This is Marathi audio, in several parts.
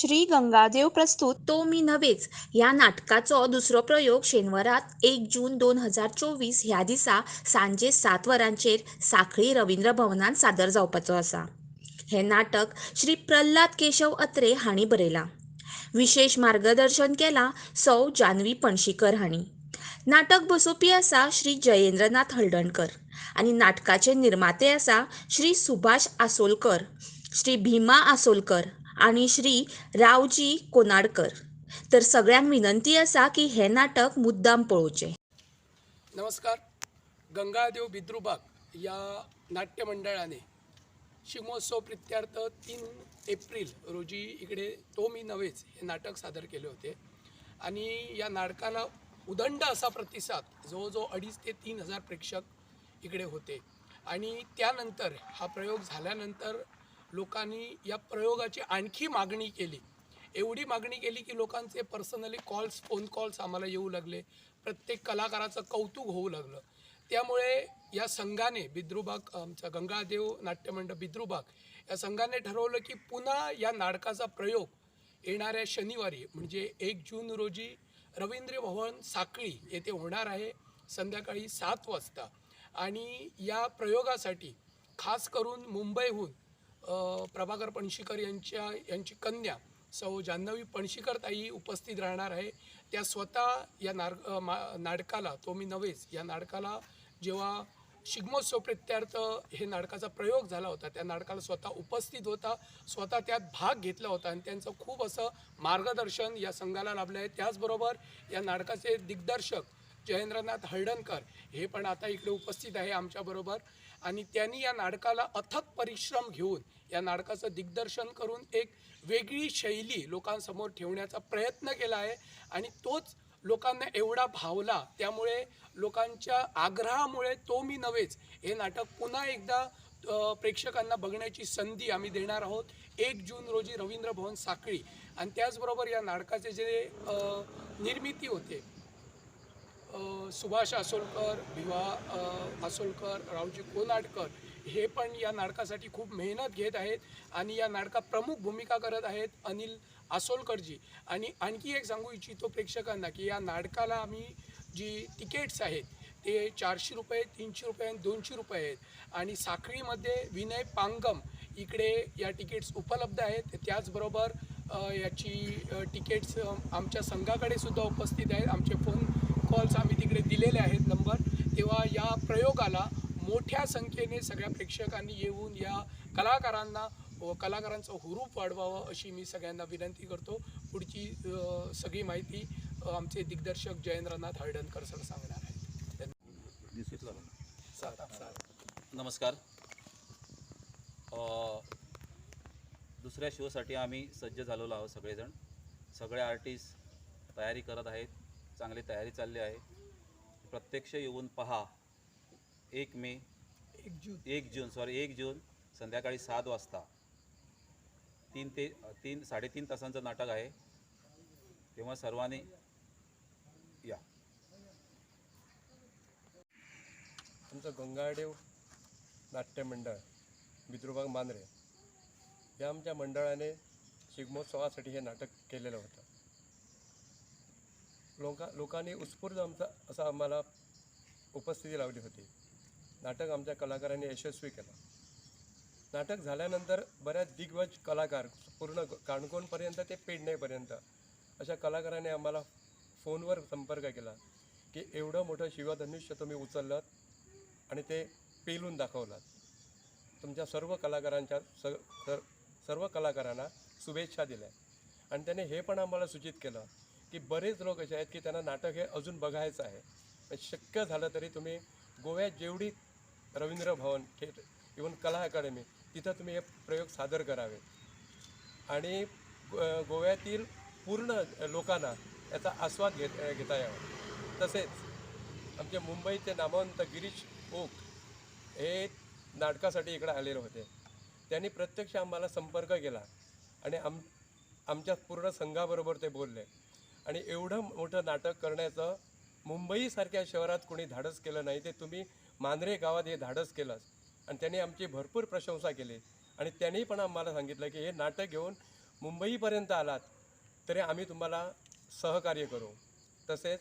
श्री गंगादेव प्रस्तुत तो मी नव्हेच ह्या नाटकाचो दुसरो प्रयोग शेनवारात 1 जून 2024 ह्या दिसा सांजे 7 वरांचेर साखळी रवींद्र भवनात सादर जावपाचो आसा। हे नाटक श्री प्रल्हाद केशव अत्रे हांणी बरयलां। विशेष मार्गदर्शन केलां सौ जानवी पणशीकर हांणी। नाटक बसोवपी आसा श्री जयेंद्रनाथ हळदणकर आनी नाटकाचे निर्माते आसा श्री सुभाष आसोलकर, श्री भीमा आसोलकर आनी श्री रावजी कोनाडकर। तर सगळ्यांक विनंती आसा की हे नाटक मुद्दाम पळोवचें। नमस्कार। गंगादेव बिद्रूबाग या नाट्य मंडळाने शिगमोत्सव प्रित्यार्थ 3 एप्रिल रोजी इकडे तो मी नव्हेच हे नाटक सादर केले होते आणि या नाटकाला उदंड असा प्रतिसाद जवळजवळ 2,500 ते 3,000 प्रेक्षक इकडे होते आणि त्यानंतर हा प्रयोग झाल्यानंतर लोकांनी या प्रयोगाची आणखी मागणी केली। एवढी मागणी केली की लोकांचे पर्सनली फोन कॉल्स आम्हाला येऊ लागले, प्रत्येक कलाकाराचं कौतुक होऊ लागलं। त्यामुळे या संघाने बिद्रूबाग आमचा गंगादेव नाट्यमंडळ बिद्रूबाग या संघाने ठरवलं की पुन्हा या नाटकाचा प्रयोग येणाऱ्या शनिवारी म्हणजे 1 जून रोजी रवींद्र भवन साखळी येथे होणार आहे संध्याकाळी 7 वाजता। आणि या प्रयोगासाठी खास करून मुंबईहून प्रभाकर पणशीकर यांची कन्या सौ जान्हवी पणशीकर ताई उपस्थित राहणार आहे। त्या स्वतः या नाटकाला तो मी नव्हेच या नाटकाला जेव्हा शिगमोत्सव प्रित्यार्थ हे नाटकाचा प्रयोग झाला होता त्या नाटकाला स्वतः उपस्थित होता, स्वतः त्यात भाग घेतला होता आणि त्यांचं खूप असं मार्गदर्शन या संघाला लाभलं आहे। त्याचबरोबर या नाटकाचे दिग्दर्शक जयेंद्रनाथ हळदणकर हे पण आता इकडे उपस्थित आहे आमच्याबरोबर आणि त्यांनी या नाटकाला अथक परिश्रम घेऊन या नाटकाचं दिग्दर्शन करून एक वेगळी शैली लोकांसमोर ठेवण्याचा प्रयत्न केला आहे आणि तोच लोकांना एवढा भावला। त्यामुळे लोकांच्या आग्रहामुळे तो मी नव्हेच हे नाटक पुन्हा एकदा प्रेक्षकांना बघण्याची संधी आम्ही देणार आहोत 1 जून रोजी रवींद्र भवन साखळी। आणि त्याचबरोबर या नाटकाचे जे निर्मिती होते सुभाष आसोलकर, भीमा आसोलकर, रावजी कोनाडकर हे पण या नाटकासाठी खूप मेहनत घेत आहेत आणि या नाटकात प्रमुख भूमिका करत आहेत अनिल आसोलकरजी। आणि आणखी एक सांगू इच्छितो प्रेक्षकांना की या नाटकाला आम्ही जी तिकीट्स आहेत ते 400 रुपये, 300 रुपये आणि 200 रुपये आहेत आणि साखळीमध्ये विनय पांगम इकडे या तिकीट्स उपलब्ध आहेत। त्याचबरोबर याची तिकीट्स आमच्या संघाकडे सुद्धा उपस्थित आहेत, आमचे फोन कॉल्स आम्ही तिकडे दिलेले आहेत नंबर। तेव्हा या प्रयोगाला मोठ्या संख्येने सगळ्या प्रेक्षकांनी येऊन या कलाकारांचं हुरूप वाढवावं अशी मी सगळ्यांना विनंती करतो। पुढची सगळी माहिती आमचे दिग्दर्शक जयेंद्रनाथ हळदणकर सर सांगणार आहेत। नमस्कार। दुसऱ्या शोसाठी आम्ही सज्ज झालेलो आहोत सगळेजण, सगळे आर्टिस्ट तयारी करत आहेत, चांगली तयारी चालली आहे। प्रत्यक्ष येऊन पहा 1 जून संध्याकाळी 7 वाजता 3.5 तासांचं नाटक आहे, तेव्हा सर्वांनी या। आमचं गंगादेव नाट्य मंडळ बिद्रूबाग मांद्रे या आमच्या मंडळाने शिगमोत्सवासाठी हे नाटक केलेलं होतं। लोकांनी उत्स्फूर्त आम्हाला उपस्थिती लावली होती। नाटक आमच्या कलाकारांनी यशस्वी केलं। नाटक झाल्यानंतर बऱ्याच दिग्गज कलाकार पूर्ण काणकोणपर्यंत ते पेडणेपर्यंत अशा कलाकारांनी आम्हाला फोनवर संपर्क केला की एवढं मोठं शिवधनुष्य तुम्ही उचललं आणि ते पेलून दाखवलं। तुमच्या सर्व कलाकारांना शुभेच्छा दिल्या आणि त्याने हे पण आम्हाला सूचित केलं की बरेच लोक असे आहेत की त्यांना नाटक हे अजून बघायचं आहे। शक्य झालं तरी तुम्ही गोव्यात जेवढी रवींद्र भवन इव्हन कला अकादमी तिथं तुम्ही हे प्रयोग सादर करावे आणि गोव्यातील पूर्ण लोकांना याचा आस्वाद घेता यावा। तसेच आमचे मुंबईचे नामवंत गिरीश ओक हे नाटकासाठी इकडे आलेले होते, त्यांनी प्रत्यक्ष आम्हाला संपर्क केला आणि आमच्या पूर्ण संघाबरोबर ते बोलले आणि एवढं मोठं नाटक करण्याचं मुंबईसारख्या शहरात कोणी धाडस केलं नाही, ते तुम्ही मांद्रे गावात हे धाडस केलंच आणि त्यांनी आमची भरपूर प्रशंसा केली आणि त्यांनी पण आम्हाला सांगितलं की हे नाटक घेऊन मुंबईपर्यंत आलात तरी आम्ही तुम्हाला सहकार्य करू. तसेच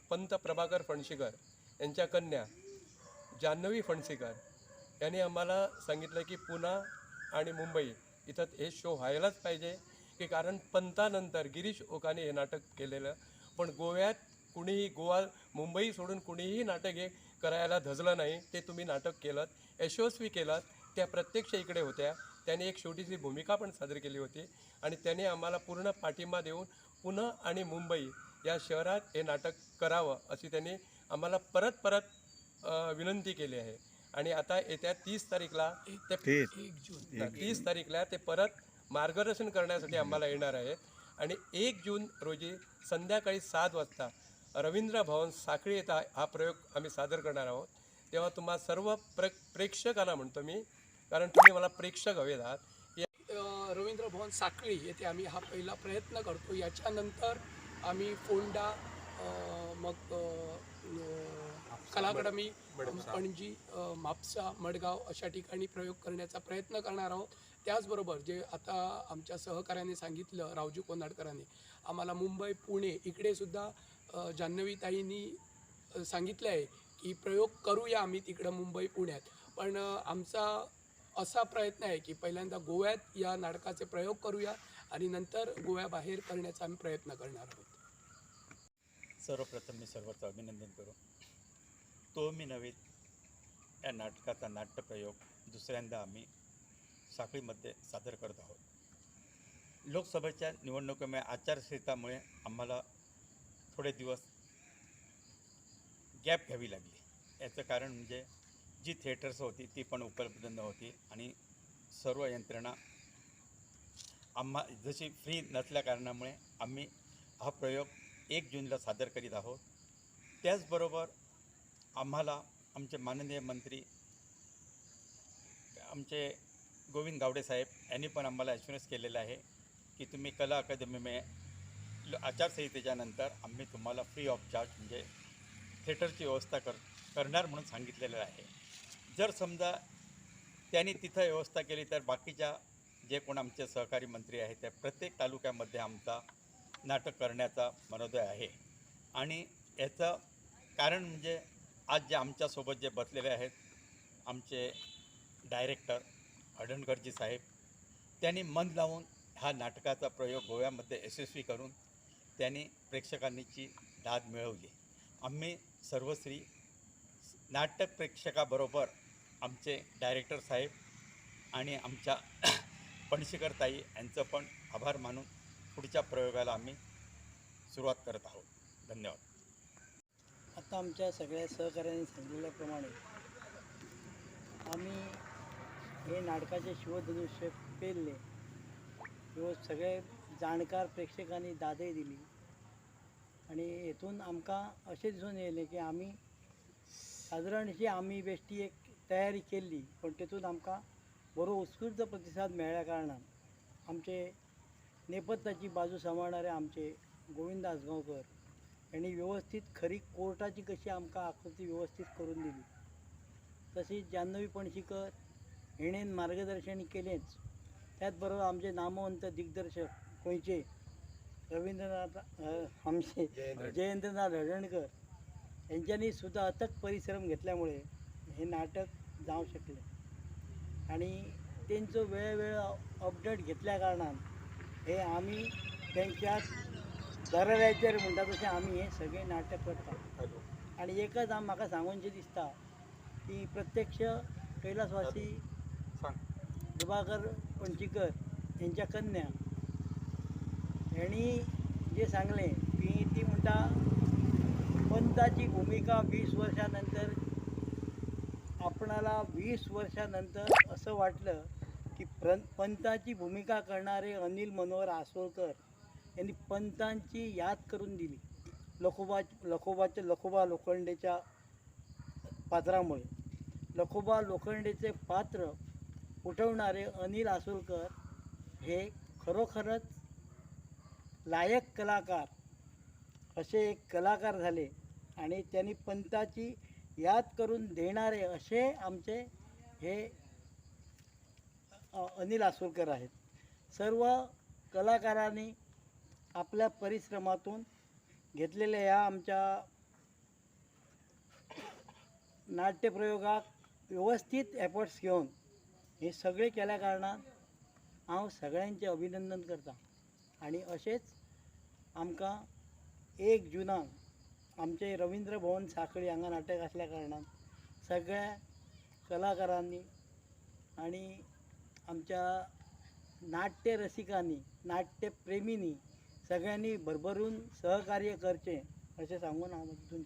पंत प्रभाकर फणशीकर यांच्या कन्या जान्हवी फणशीकर यांनी आम्हाला सांगितलं की पुणे आणि मुंबई इथं हे शो व्हायलाच पाहिजे, की कारण पंतानंतर गिरीश ओकाने हे नाटक केलेलं, पण गोव्यात कुणीही मुंबई सोडून कुणीही नाटक हे करायला धजलं नाही. ते तुम्ही नाटक केलं, यशस्वी केलं. त्या प्रत्यक्ष इकडे होत्या. त्याने एक छोटीशी भूमिका पण सादर केली होती आणि त्याने आम्हाला पूर्ण पाठिंबा देऊन पुणे आणि मुंबई या शहरात हे नाटक करावं अशी त्यांनी आम्हाला परत विनंती केली आहे. आणि आता येत्या 30 तारीखला ते 30 तारीखला ते परत मार्गदर्शन करण्यासाठी आम्हाला येणार आहेत. आणि 1 जून रोजी संध्याकाळी 7 वाजता रवींद्र भवन साखळी येथे हा प्रयोग आम्ही सादर करणार आहोत. तेव्हा तुम्हा सर्व प्रेक्षकांना म्हणतो मी, कारण तुम्ही मला प्रेक्षक हवे आहात, रवींद्र भवन साखळी येथे आम्ही हा पहिला प्रयत्न करतो. याच्यानंतर आम्ही फोंडा, मग कला अकादमी, पणजी, म्हापसा, मडगाव अशा ठिकाणी प्रयोग करण्याचा प्रयत्न करणार आहोत. त्याचबरोबर जे आता आमच्या सहकार्याने सांगितलं, रावजी कोंडाडकरांनी आम्हाला मुंबई, पुणे इकडे सुद्धा जान्हवीताईंनी सांगितलं आहे की प्रयोग करूया आम्ही तिकडं मुंबई, पुण्यात. पण आमचा असा प्रयत्न आहे की पहिल्यांदा गोव्यात या नाटकाचे प्रयोग करूया आणि नंतर गोव्याबाहेर करण्याचा आम्ही प्रयत्न करणार आहोत. सर्वप्रथम मी सर्वांचं अभिनंदन करू. तो मी नव्हे या नाटकाचा नाट्यप्रयोग दुसऱ्यांदा आम्ही साखळीमध्ये सादर करत आहोत. लोकसभेच्या निवडणुकीमुळे आचारसंहितामुळे आम्हाला थोडे दिवस गॅप घ्यावी लागली. याचं कारण म्हणजे जी थिएटर्स होती ती पण उपलब्ध नव्हती आणि सर्व यंत्रणा जशी फ्री नसल्या कारणामुळे आम्ही हा प्रयोग 1 जूनला सादर करीत आहोत. त्याचबरोबर आम्हाला आमचे माननीय मंत्री आमचे गोविंद गावडे साहेब यांनी पण आम्हाला ॲश्युरन्स केलेलं आहे की तुम्ही कला अकादमीमध्ये आचारसंहितेच्या नंतर आम्ही तुम्हाला फ्री ऑफ चार्ज म्हणजे थिएटरची व्यवस्था करणार म्हणून सांगितलेलं आहे. जर समजा त्यांनी तिथं व्यवस्था केली तर बाकीच्या जे कोण आमचे सहकारी मंत्री आहेत त्या प्रत्येक तालुक्यामध्ये आमचा नाटक करण्याचा मनोदय आहे. आणि याचं कारण म्हणजे आज जे आमच्यासोबत जे बसलेले आहेत आमचे डायरेक्टर हडणकरजी साहेब, त्यांनी मन लावून हा नाटकाचा प्रयोग गोव्यामध्ये यशस्वी करून त्यांनी प्रेक्षकांची दाद मिळवली. आम्ही सर्वश्री नाटक प्रेक्षकाबरोबर आमचे डायरेक्टर साहेब आणि आमच्या फणशीकर ताई यांचं पण आभार मानून पुढच्या प्रयोगाला आम्ही सुरुवात करत आहोत. धन्यवाद. आता आमच्या सगळ्या सहकार्यांनी सांगितल्याप्रमाणे आम्ही हे नाटकाचे शिवधनुष्य पेलले व सगळे जाणकार प्रेक्षकांनी दादय दिली आणि हेतून आमकां अशें दिसून येयलें की आमी सादारणशी आमी बेश्टी एक तयारी केल्ली, पण तेतून आमकां बरो उत्स्फूर्त प्रतिसाद मेळ्ळ्या कारणान आमचे नेपथ्याची बाजू सांबाळणारे आमचे गोविंद आसगांवकर यांनी व्यवस्थित खरी कोर्टाची कशी आमकां आकृती व्यवस्थित करून दिली. तशीच जान्हवी फणशीकर हिणेन मार्गदर्शन केलेंच. त्याच बरोबर आमचे नामवंत दिग्दर्शक गोंयचे आमचे जयेंद्रनाथ हडणकर यांच्यानी सुद्धा अथक परिश्रम घेतल्यामुळे हे नाटक जावं शकलें आणि तेंचो वेळोवेळ अपडेट घेतल्या कारणान हे आमी तेंच्या दराऱ्याचेर म्हणटा तशें आमी हें सगळें नाटक करता. आणि एकच म्हाका सांगूनशें दिसता की प्रत्यक्ष कैलासवासी प्रभाकर फणशीकर यांच्या कन्या यांनी जे सांगलें की ती म्हणटा पंताची भूमिका 20 वर्षानंतर आपणाला 20 वर्षानंतर असं वाटलं की पंताची भूमिका करणारे अनिल मनोहर आसोळकर यांनी पंतांची याद करून दिली लखोबा लोखंडेच्या पात्रामुळे. लखोबा लोखंडेचे पात्र उठवणारे अनिल आसोळकर हे खरोखरच लायक कलाकार असे एक कलाकार झाले आणि त्यांनी पंताची याद करून देणारे असे आमचे हे अनिल आसोळकर आहेत. सर्व कलाकारांनी आपल्या परिश्रमातून घेतलेल्या या आमच्या नाट्यप्रयोगाक व्यवस्थित एफर्ट्स घेऊन हे सगळे केल्या कारणान हांव सगळ्यांचे अभिनंदन करता. आणि अशेंच आमकां 1 जुनाक आमचे रवींद्र भवन सांखळी हांगा नाटक आसल्या कारणान सगळ्या कलाकारांनी आणि आमच्या नाट्य रसिकांनी नाट्यप्रेमींनी सगळ्यांनी भरभरून सहकार्य करचें अशें सांगून हांव तितून